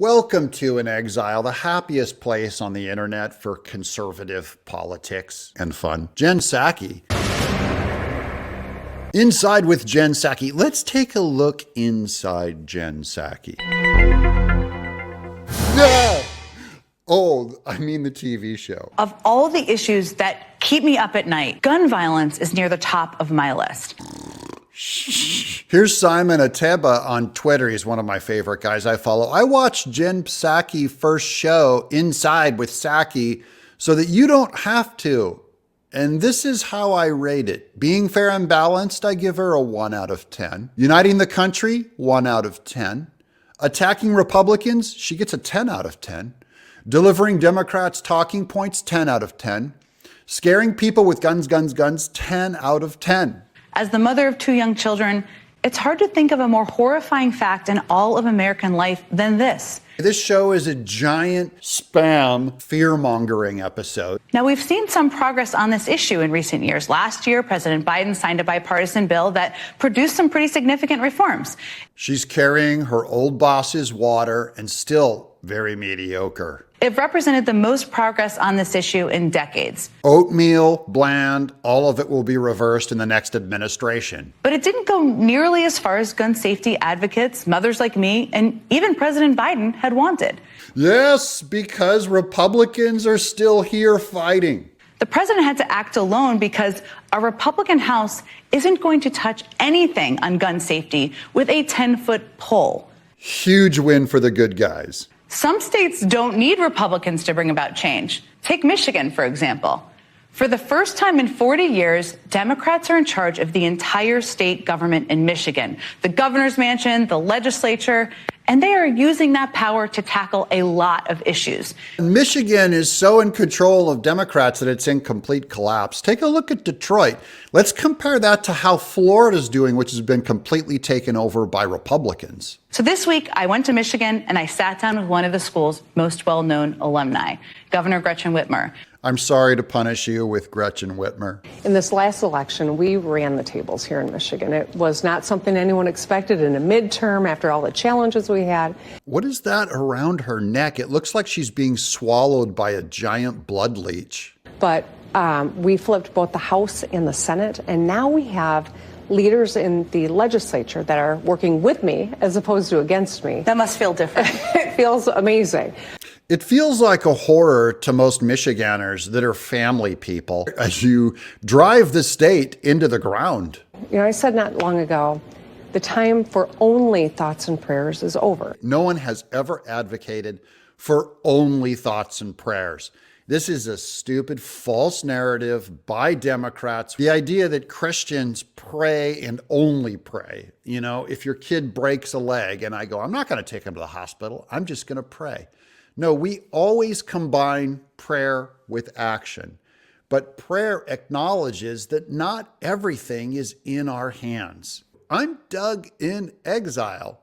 Welcome to In Exile, the happiest place on the internet for conservative politics and fun. Jen Psaki. Inside with Jen Psaki. Let's take a look inside Jen Psaki. No! Oh, I mean the TV show. Of all the issues that keep me up at night, gun violence is near the top of my list. Here's Simon Ateba on Twitter. He's one of my favorite guys I follow. I watched Jen Psaki first show, Inside with Psaki, so that you don't have to. And this is how I rate it. Being fair and balanced, I give her a 1 out of 10. Uniting the country, 1 out of 10. Attacking Republicans, she gets a 10 out of 10. Delivering Democrats talking points, 10 out of 10. Scaring people with guns, 10 out of 10. As the mother of 2 young children, it's hard to think of a more horrifying fact in all of American life than this. This show is a giant spam fear-mongering episode. Now, we've seen some progress on this issue in recent years. Last year, President Biden signed a bipartisan bill that produced some pretty significant reforms. She's carrying her old boss's water and still very mediocre. It represented the most progress on this issue in decades. Oatmeal, bland, all of it will be reversed in the next administration. But it didn't go nearly as far as gun safety advocates, mothers like me, and even President Biden had wanted. Yes, because Republicans are still here fighting. The president had to act alone because a Republican House isn't going to touch anything on gun safety with a 10-foot pole. Huge win for the good guys. Some states don't need Republicans to bring about change. Take Michigan, for example. For the first time in 40 years, Democrats are in charge of the entire state government in Michigan, the governor's mansion, the legislature, and they are using that power to tackle a lot of issues. Michigan is so in control of Democrats that it's in complete collapse. Take a look at Detroit. Let's compare that to how Florida's doing, which has been completely taken over by Republicans. So this week, I went to Michigan and I sat down with one of the school's most well-known alumni, Governor Gretchen Whitmer. I'm sorry to punish you with Gretchen Whitmer. In this last election, we ran the tables here in Michigan. It was not something anyone expected in a midterm after all the challenges we had. What is that around her neck? It looks like she's being swallowed by a giant blood leech. But we flipped both the House and the Senate, and now we have leaders in the legislature that are working with me as opposed to against me. That must feel different. It feels amazing. It feels like a horror to most Michiganders that are family people as you drive the state into the ground. You know, I said not long ago, the time for only thoughts and prayers is over. No one has ever advocated for only thoughts and prayers. This is a stupid, false narrative by Democrats. The idea that Christians pray and only pray. You know, if your kid breaks a leg and I go, I'm not going to take him to the hospital, I'm just going to pray. No, we always combine prayer with action. But prayer acknowledges that not everything is in our hands. I'm Doug in Exile.